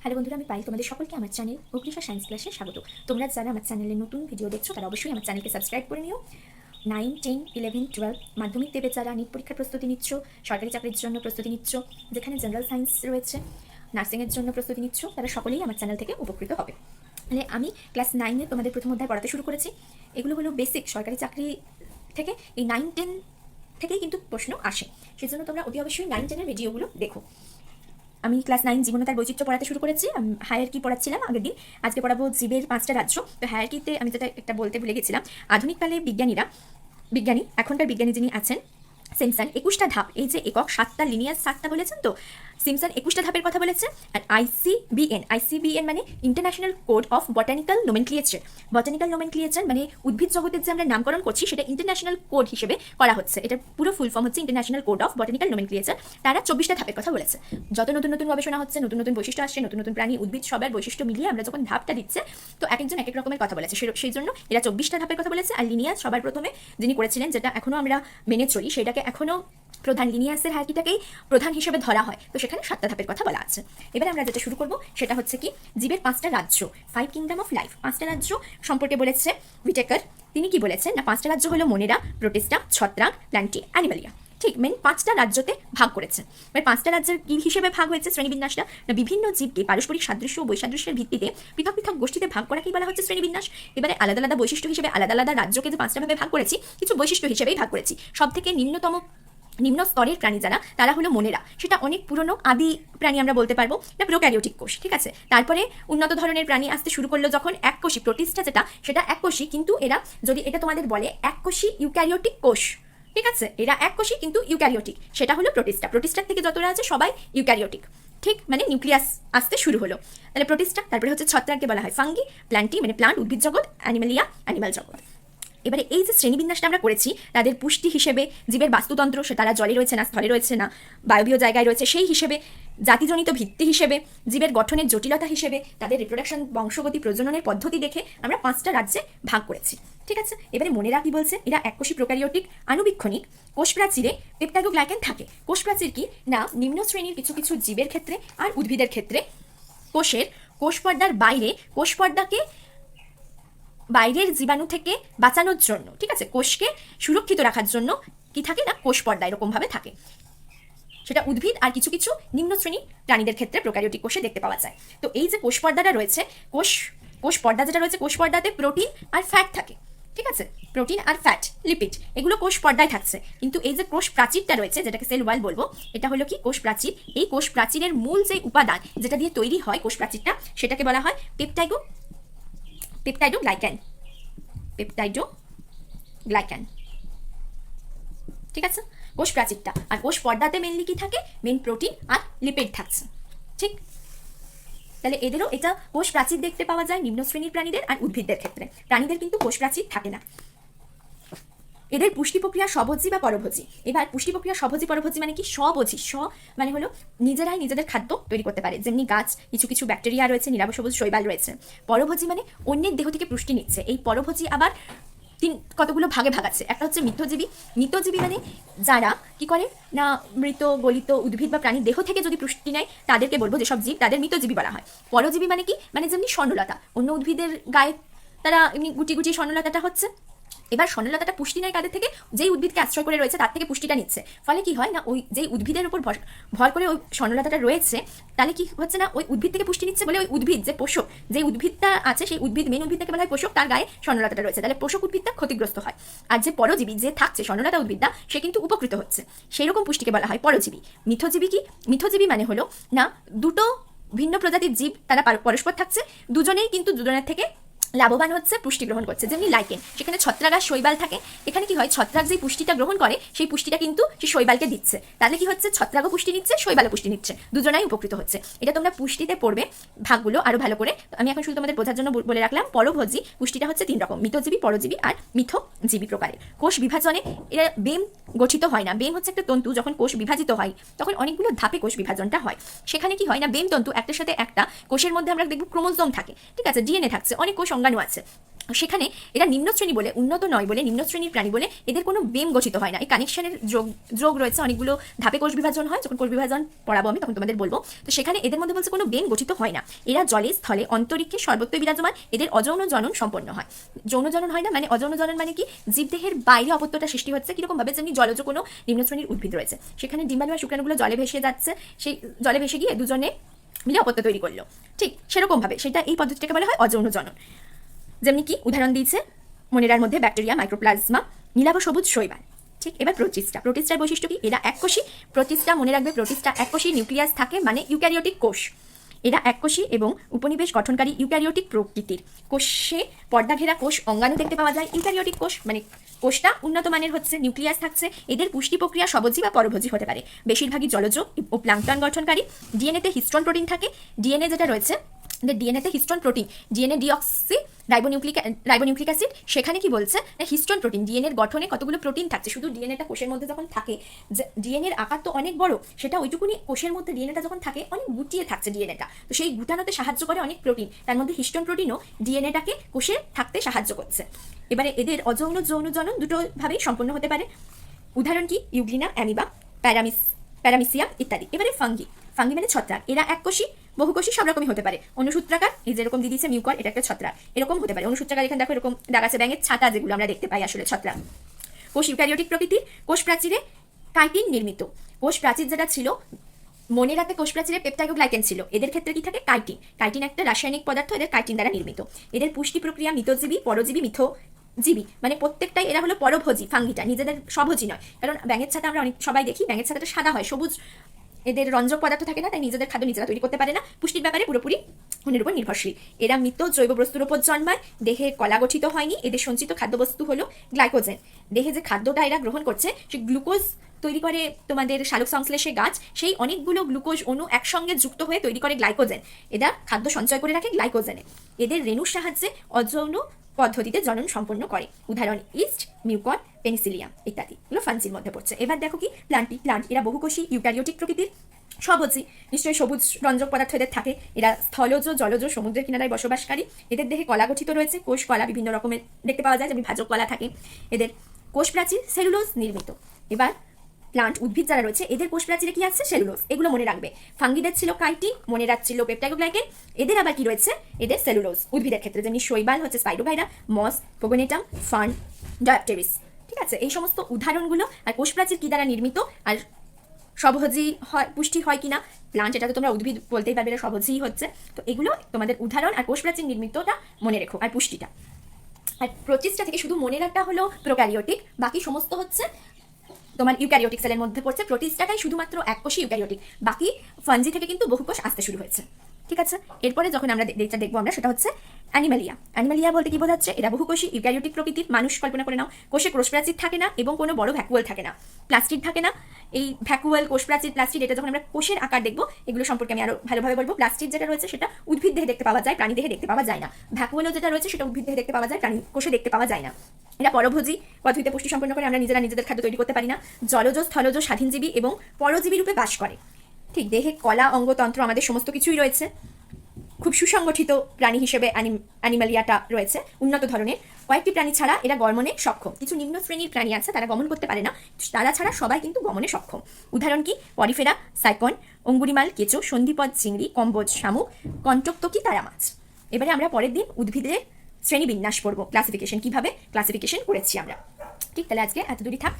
Hello বন্ধুরা, আমি পাই তোমাদের সকলকে আমার চ্যানেল অগ্রিসা সায়েন্স ক্লাসে স্বাগত। তোমরা যারা আমার চ্যানেলে নতুন ভিডিও দেখছো তারা অবশ্যই আমার চ্যানেলকে সাবস্ক্রাইব করে নিও। 9, 10, 11, 12 মাধ্যমিক দেবে যারা, নিট পরীক্ষার প্রস্তুতি নিচ্ছ, সরকারি চাকরির জন্য প্রস্তুতি নিচ্ছ, যেখানে জেনারেল সায়েন্স রয়েছে, নার্সিংয়ের জন্য প্রস্তুতি নিচ্ছ, তারা সকলেই আমার চ্যানেল থেকে উপকৃত হবে। মানে আমি ক্লাস 9-এ তোমাদের প্রথম অধ্যায় পড়াতে শুরু করেছি। এগুলো হলো বেসিক সরকারি চাকরি থেকে। এই 9, 10 থেকেই কিন্তু প্রশ্ন আসে, সেজন্য তোমরা অতি অবশ্যই 9, 10-এর ভিডিওগুলো দেখো। আমি ক্লাস 9 জীবনতার বৈচিত্র্য পড়াতে শুরু করেছি। হায়ারকি পড়াচ্ছিলাম আগের দিন, আজকে পড়াবো জীবের 5টা রাজ্য। তো হায়ারকিতে আমি যেটা একটা বলতে ভুলে গেছিলাম, আধুনিককালে বিজ্ঞানী এখনকার বিজ্ঞানী যিনি আছেন সিমসন 21টা ধাপ, এই যে একক 7টা লিনিয়ার 7টা বলেছেন, তো সিমসন 21টা ধাপের কথা বলেছে। আর আইসিবিএন মানে international code of botanical nomenclature. Botanical nomenclature মানে উদ্ভিদ জগতের যে আমরা নামকরণ করছি সেটা ইন্টারন্যাশনাল কোড হিসেবে করা হচ্ছে। এটা পুরো ফুল ফর্ম হচ্ছে ইন্টারন্যাশনাল কোড অফ বটানিক্যাল নোমেনক্লিয়েচার। তারা 24টা ধাপের কথা বলেছে। যত নতুন নতুন গবেষণা হচ্ছে, নতুন নতুন বৈশিষ্ট্য আসছে, নতুন নতুন প্রাণী উদ্ভিদ সবার বৈশিষ্ট্য মিলিয়ে আমরা যখন ধাপটা দিচ্ছে, তো এক একজন এক এক রকমের কথা বলেছে, সেই জন্য এরা 24টা ধাপের কথা বলেছে। আর লিনিয়াস সবার প্রথমে যিনি করেছিলেন, যেটা এখনো আমরা মেনে চলি, সেটাকে এখনো প্রধান লিনিয়াসের হায়ারকিটাকেই প্রধান হিসেবে ধরা হয়। তো সেখানে 7টা ধাপের কথা বলা আছে। এবারে আমরা যেটা শুরু করব সেটা হচ্ছে কি জীবের 5টা রাজ্য, 5 কিংডম অফ লাইফ। 5টা রাজ্য সম্পর্কে বলেছে হুইটেকার। তিনি কি বলেছেন না, 5টা রাজ্য হলো মোনেরা, প্রোটিস্টা, ছত্রাক, প্ল্যান্টি, অ্যানিমালিয়া। ঠিক, মেন 5টা রাজ্যতে ভাগ করেছে। এবার 5টা রাজ্যের কি হিসেবে ভাগ হয়েছে শ্রেণীবিন্যাসটা না, বিভিন্ন জীবকে পারস্পরিক সাদৃশ্য ও বৈসাদৃশ্যের ভিত্তিতে পৃথক পৃথক গোষ্ঠীতে ভাগ করাকেই বলা হচ্ছে শ্রেণীবিন্যাস। এবারে আলাদা আলাদা বৈশিষ্ট্য হিসেবে আলাদা আলাদা রাজ্যকে যে 5টা ভাবে ভাগ করেছি, কিছু বৈশিষ্ট্য হিসেবেই ভাগ করেছি। সব থেকে নিম্ন স্তরের প্রাণী যারা, তারা হলো মোনেরা। সেটা অনেক পুরনো আদি প্রাণী আমরা বলতে পারবো, এটা প্রোক্যারিওটিক কোষ। ঠিক আছে, তারপরে উন্নত ধরনের প্রাণী আসতে শুরু করলো যখন এককোষী, প্রোটিস্টা সেটা এককোষী, কিন্তু এরা যদি এটা তোমাদের বলে এককোষী ইউক্যারিওটিক কোষ, ঠিক আছে, এরা এককোষী কিন্তু ইউক্যারিওটিক, সেটা হলো প্রোটিস্টার থেকে যতটা আছে সবাই ইউক্যারিওটিক। ঠিক, মানে নিউক্লিয়াস আসতে শুরু হলো, তাহলে প্রোটিস্টা। তারপরে হচ্ছে ছত্রাককে বলা হয় ফাঙ্গি, প্ল্যান্টি মানে প্লান্ট উদ্ভিদ জগৎ, অ্যানিমালিয়া অ্যানিমাল জগৎ। এবারে এই যে শ্রেণীবিন্যাসটা আমরা করেছি, তাদের পুষ্টি হিসেবে জীবের বাস্তুতন্ত্র, সে তারা জলে রয়েছে না স্থলে রয়েছে না বায়বীয় জায়গায় রয়েছে, সেই হিসেবে জাতিজনিত ভিত্তি হিসেবে, জীবের গঠনের জটিলতা হিসেবে, তাদের রিপ্রোডাকশন বংশগতি প্রজননের পদ্ধতি দেখে আমরা 5টা রাজ্যে ভাগ করেছি। ঠিক আছে, এবারে মোনেরা কি বলছে, এরা এককোষী প্রোক্যারিওটিক আণুবীক্ষণিক, কোষ প্রাচীরে পেপটাইডোগ্লাইকেন থাকে। কোষ প্রাচীর কি না, নিম্ন শ্রেণীর কিছু কিছু জীবের ক্ষেত্রে আর উদ্ভিদের ক্ষেত্রে কোষ পর্দার বাইরের জীবাণু থেকে বাঁচানোর জন্য, ঠিক আছে, কোষকে সুরক্ষিত রাখার জন্য কি থাকে না, কোষ পর্দা এরকমভাবে থাকে। সেটা উদ্ভিদ আর কিছু কিছু নিম্ন শ্রেণী প্রাণীদের ক্ষেত্রে প্রোক্যারিওটিক কোষে দেখতে পাওয়া যায়। তো এই যে কোষ পর্দাটা রয়েছে, কোষ পর্দা যেটা রয়েছে, কোষ পর্দাতে প্রোটিন আর ফ্যাট থাকে। ঠিক আছে, প্রোটিন আর ফ্যাট, লিপিড, এগুলো কোষ পর্দায় থাকছে। কিন্তু এই যে কোষ প্রাচীরটা রয়েছে, যেটাকে সেল ওয়াল বলবো, এটা হলো কি কোষ প্রাচীর। এই কোষ প্রাচীরের মূল যে উপাদান যেটা দিয়ে তৈরি হয় কোষ প্রাচীরটা, সেটাকে বলা হয় পেপটাইডোগ্লাইক্যান। ঠিক আছে, কোষ প্রাচীরটা। আর কোষ পর্দাতে মেনলি কি থাকে, মেন প্রোটিন আর লিপিড থাকছে। ঠিক, তাহলে এদেরও এটা কোষ প্রাচীর দেখতে পাওয়া যায় নিম্ন শ্রেণীর প্রাণীদের আর উদ্ভিদদের ক্ষেত্রে। প্রাণীদের কিন্তু কোষ প্রাচীর থাকে না। এদের পুষ্টি প্রক্রিয়া স্বভোজী বা পরভোজী। এবার পুষ্টি প্রক্রিয়া স্বভোজী পরভোজী মানে কি, স্বভোজী, মানে হলো নিজেরাই নিজেদের খাদ্য তৈরি করতে পারে, যেমনি গাছ, কিছু কিছু ব্যাকটেরিয়া রয়েছে, নিরাবসবুজ শৈবাল রয়েছে। পরভোজী মানে অন্যের দেহ থেকে পুষ্টি নিচ্ছে। এই পরভোজী আবার কতগুলো ভাগে ভাগাচ্ছে। একটা হচ্ছে মৃতজীবী মানে যারা কি করে না, মৃত গলিত উদ্ভিদ বা প্রাণী দেহ থেকে যদি পুষ্টি নেয়, তাদেরকে বলবো যেসব জীব, তাদের মৃতজীবী বলা হয়। পরজীবী মানে কি, মানে যেমনি স্বর্ণলতা, অন্য উদ্ভিদের গায়ে তারা এমনি গুটি গুটি স্বর্ণলতাটা হচ্ছে। এবার স্বর্ণলতাটা পুষ্টি নেয় কাদের থেকে, যেই উদ্ভিদকে আশ্রয় করে রয়েছে তার থেকে পুষ্টিটা নিচ্ছে। ফলে কি হয় না, ওই যেই উদ্ভিদের উপর ভর করে ওই স্বর্ণলতাটা রয়েছে, তাহলে কি হচ্ছে না, ওই উদ্ভিদ থেকে পুষ্টি নিচ্ছে বলে ওই উদ্ভিদ যে পোষক, যে উদ্ভিদটা আছে সেই মেন উদ্ভিদটাকে বলা হয় পোষক, তার গায়ে স্বর্ণলতাটা রয়েছে, তাহলে পোষক উদ্ভিদটা ক্ষতিগ্রস্ত হয়। আর যে পরজীবী, যে থাকছে স্বর্ণলতা উদ্ভিদটা, সে কিন্তু উপকৃত হচ্ছে। সেই রকম পুষ্টিকে বলা হয় পরজীবী। মিথজীবী মানে হলো না, দুটো ভিন্ন প্রজাতির জীব, তারা পরস্পর থাকছে, দুজনেই কিন্তু দুজনের থেকে লাভবান হচ্ছে, পুষ্টি গ্রহণ করছে। যেমনি লাইকেন, সেখানে ছত্রাক আর শৈবাল থাকে। এখানে কি হয়, ছত্রাক যেই পুষ্টিটা গ্রহণ করে, সেই পুষ্টিটা কিন্তু সেই শৈবালকে দিচ্ছে। তাহলে কি হচ্ছে, ছত্রাকও পুষ্টি নিচ্ছে, শৈবালও পুষ্টি নিচ্ছে, দুজনাই উপকৃত হচ্ছে। এটা তোমরা পুষ্টিতে পড়বে ভাগগুলো আরো ভালো করে। আমি এখন শুধু তোমাদের বোঝার জন্য বলে রাখলাম। পরভোজী পুষ্টিটা হচ্ছে 3 রকম, মৃতজীবী, পরজীবী আর মিথজীবী প্রকারের। কোষ বিভাজনে এরা বেম গঠিত হয় না। বেম হচ্ছে একটা তন্তু, যখন কোষ বিভাজিত হয় তখন অনেকগুলো ধাপে কোষ বিভাজনটা হয়। সেখানে কি হয় না, বেম তন্তু একটার সাথে একটা, কোষের মধ্যে আমরা দেখব ক্রোমোজোম থাকে, ঠিক আছে, ডিএনএ থাকছে, অনেক কোষ সংজ্ঞানু আছে। সেখানে এরা নিম্ন শ্রেণী বলে, উন্নত নয় বলে, নিম্ন শ্রেণীর প্রাণী বলে এদের কোনো বেম গঠিত হয় না। এই কানেকশনের যোগ রয়েছে, অনেকগুলো ধাপে কোষ বিভাজন হয়, যখন কোষ বিভাজন পড়াবো আমি তখন তোমাদের বলবো। তো সেখানে এদের মধ্যে বলছে কোনো বেম গঠিত হয় না। এরা জলে, স্থলে, অন্তরিক্ষে সর্বত্র বিরাজমান। এদের অযৌন জনন সম্পন্ন হয়। যৌন জনন হয় না মানে, অযৌন জনন মানে কি, জীবদেহের বাইরে অপত্যটা সৃষ্টি হচ্ছে। কিরকম ভাবে, যেমনি জলজ কোনো নিম্ন শ্রেণীর উদ্ভিদ রয়েছে, সেখানে ডিম্বাণু বা শুক্রাণুগুলো জলে ভেসে যাচ্ছে, সেই জলে ভেসে গিয়ে দুজনে মিলে অপত্য তৈরি করলো, ঠিক সেরকম ভাবে সেটা, এই পদ্ধতিটাকে বলা হয় অযৌন জনন। যেমনি কি উদাহরণ দিয়েছে মনেরার মধ্যে ব্যাকটেরিয়া, মাইক্রোপ্লাজমা, নীলাভ সবুজ শৈবাল। ঠিক, এবার প্রোটিস্টা। প্রোটিস্টার বৈশিষ্ট্য কি, এরা এককোষী। প্রোটিস্টা মনে রাখবে, প্রোটিস্টা এককোষী, নিউক্লিয়াস থাকে মানে ইউক্যারিওটিক কোষ। এরা এককোষী এবং উপনিবেশ গঠনকারী ইউক্যারিওটিক প্রকৃতির। কোষে পর্দা ঘেরা কোষ অঙ্গাণু দেখতে পাওয়া যায়। ইউক্যারিওটিক কোষ মানে কোষটা উন্নত মানের হচ্ছে, নিউক্লিয়াস থাকছে। এদের পুষ্টি প্রক্রিয়া স্বভোজী বা পরভোজী হতে পারে। বেশিরভাগই জলজ ও প্লাঙ্কটন গঠনকারী। ডিএনএতে হিস্টোন প্রোটিন থাকে। ডিএনএ যেটা রয়েছে, ডিএনএতে histone protein, DNA deoxyribonucleic acid, সেখানে কি বলছে, হিস্টোন প্রোটিন, ডিএনএর গঠনে কতগুলো প্রোটিন থাকছে। শুধু ডিএনএটা কোষের মধ্যে যখন থাকে, ডিএনএর আকার তো অনেক বড়, সেটা ওইটুকুনি কোষের মধ্যে ডিএনএটা যখন থাকে অনেক গুটিয়ে থাকছে ডিএনএটা, তো সেই গুটানোতে সাহায্য করে অনেক প্রোটিন, তার মধ্যে হিস্টোন প্রোটিনও ডিএনএটাকে কোষে থাকতে সাহায্য করছে। এবারে এদের অযৌন যৌন জনন দুটোভাবেই সম্পন্ন হতে পারে। উদাহরণ কি, ইউগ্লিনা, অ্যামিবা, প্যারামিসিয়াম ইত্যাদি। এবারে ফাঙ্গি মানে ছত্রাক। এরা এককোষী, বহুকোষী, সব রকমই হতে পারে। অনুসূত্রাকার, এই যেরকম দিয়ে দিয়েছে মিউকর, এটা একটা ছত্রাক, এরকম হতে পারে। অনুসূত্রাকার এখানে দেখো এরকম দাগ আছে, ব্যাঙের ছাতা যেগুলো আমরা দেখতে পাই আসলে ছত্রাক। কোষ ইউক্যারিওটিক প্রকৃতির। কোষ প্রাচীরে কাইটিন নির্মিত। কোষ প্রাচীর যেটা ছিল, মনে রাখতে কোষ প্রাচীরে পেপটাইডোগ্লাইকেন ছিল, এদের ক্ষেত্রে কি থাকে, কাইটিন। কাইটিন একটা রাসায়নিক পদার্থ, এদের কাইটিন দ্বারা নির্মিত। এদের পুষ্টি প্রক্রিয়া মিতজীবী, পরজীবী, মিথজীবী মানে প্রত্যেকটাই এরা হলো পরভোজী। ফাঙ্গিটা নিজেদের স্বভোজী নয়, কারণ ব্যাঙের ছাতা আমরা অনেক সবাই দেখি, ব্যাঙের ছাতাটা সাদা হয়, সবুজ, এদের রঞ্জক পদার্থ থাকে না, তাই নিজেদের খাদ্য নিজেরা তৈরি করতে পারে না। পুষ্টির ব্যাপারে পুরোপুরি অন্যের উপর নির্ভরশীল। এরা মৃত জৈব বস্তুর উপর জন্মায়। দেহে কলা গঠিত হয়নি। এদের সঞ্চিত খাদ্যবস্তু হলো গ্লাইকোজেন। দেহে যে খাদ্যটা এরা গ্রহণ করছে, সে গ্লুকোজ তৈরি করে তোমাদের সালোক সংশ্লেষে গাছ, সেই অনেকগুলো গ্লুকোজ অণু একসঙ্গে যুক্ত হয়ে তৈরি করে গ্লাইকোজেন। এরা খাদ্য সঞ্চয় করে রাখে গ্লাইকোজেনে। এদের রেণুর সাহায্যে অযৌন পদ্ধতিতে জনন সম্পন্ন করে। উদাহরণ ইস্ট, মিউকর, পেনিসিলিয়াম ইত্যাদি, এগুলো ফাঞ্জির মধ্যে পড়ছে। এবার দেখো কি প্লান্ট। এরা বহুকোষী, ইউক্যারিওটিক প্রকৃতির, সবুজী, নিশ্চয়ই সবুজ রঞ্জক পদার্থ এদের থাকে। এরা স্থলজ, জলজ, সমুদ্রের কিনারায় বসবাসকারী। এদের দেহে কলা গঠিত রয়েছে, কোষ কলা বিভিন্ন রকমের দেখতে পাওয়া যায়, যেমন ভাজক কলা থাকে। এদের কোষ প্রাচীর সেলুলোজ নির্মিত। এবার প্লান্ট, উদ্ভিদ যারা রয়েছে, এদের কোষ প্রাচীরে কি আছে, সেলুলোজ, এগুলো মনে রাখবে। ফাঙ্গিদের ছিল কাইটিন, মনে রাখছিল পেপটাইডোগ্লাইকেন। এদের আবার কি রয়েছে, এদের সেলুলোজ। উদ্ভিদের ক্ষেত্রে যেমনি শৈবাল হচ্ছে স্পাইরোভাইরা, মস, পোগোনেটাম, ফার্ন, ডায়াপটেরিস। ঠিক আছে, এই সমস্ত উদাহরণগুলো। আর কোষ প্রাচীর কি দ্বারা নির্মিত, আর সবহজী হয়, পুষ্টি হয় কিনা, প্লান্ট এটা তো তোমরা উদ্ভিদ বলতেই পারবে, এটা সবহজই হচ্ছে। তো এগুলো তোমাদের উদাহরণ। আর কোষ প্রাচীর নির্মিতটা মনে রেখো, আর পুষ্টিটা। আর প্রোটিস্টা থেকে শুধু মনে রাখা হলো প্রোক্যারিওটিক, বাকি সমস্ত হচ্ছে তোমার ইউক্যারিওটিক সেলের মধ্যে পড়ছে। প্রোটিস্টাটাই শুধুমাত্র এককোষী ইউক্যারিওটিক, বাকি ফাঞ্জি থেকে কিন্তু বহুকোষ আসতে শুরু হয়েছে। ঠিক আছে, এরপরে যখন আমরা যেটা দেখবো আমরা, সেটা হচ্ছে অ্যানিমালিয়া বলতে কি বোঝাচ্ছে, এরা বহুকোষী, ইউক্যারিওটিক প্রকৃতির। মানুষ কল্পনা করে নাও, কোষে কোষ প্রাচীর থাকে না এবং কোনো বড় ভ্যাকুয়াল থাকে না, প্লাস্টিক থাকে না। এই ভ্যাকুয়াল, কোষ প্রাচীর, প্লাস্টিক, এটা যখন আমরা কোষের আকার দেখবো, এগুলো সম্পর্কে আমি আরো ভালোভাবে বলবো। প্লাস্টিক যেটা রয়েছে সেটা উদ্ভিদ দেহে দেখতে পাওয়া যায়, প্রাণী দেহে দেখতে পাওয়া যায় না। ভ্যাকুয়ালও যেটা রয়েছে সেটা উদ্ভিদ দেহে দেখতে পাওয়া যায়, প্রাণী কোষে দেখতে পাওয়া যায় না। এরা পরভোজী পদ্ধতিতে পুষ্টি সম্পন্ন করে, আমরা নিজেদের খাদ্য তৈরি করতে পারি না। জলজ, স্থলজ, স্বাধীনজীবী এবং পরজীবী রূপে বাস করে। ঠিক, দেহে কলা, অঙ্গতন্ত্র, আমাদের সমস্ত কিছুই রয়েছে। খুব সুসংগঠিত প্রাণী হিসেবে অ্যানিমালিয়াটা রয়েছে, উন্নত ধরনের। কয়েকটি প্রাণী ছাড়া এরা গমনে সক্ষম। কিছু নিম্ন শ্রেণীর প্রাণী আছে, তারা গমন করতে পারে না, তারা ছাড়া সবাই কিন্তু গমনে সক্ষম। উদাহরণ কি, পরিফেরা, সাইকন, অঙ্গুরিমাল, কেঁচো, সন্ধিপদ চিংড়ি, কম্বোজ শামুক, কণ্টকতকি, তারা মাছ। এবারে আমরা পরের দিন উদ্ভিদের শ্রেণী বিন্যাস পড়বো, ক্লাসিফিকেশন, কিভাবে ক্লাসিফিকেশন করেছি আমরা। ঠিক, তাহলে আজকে এত দূরই থাক।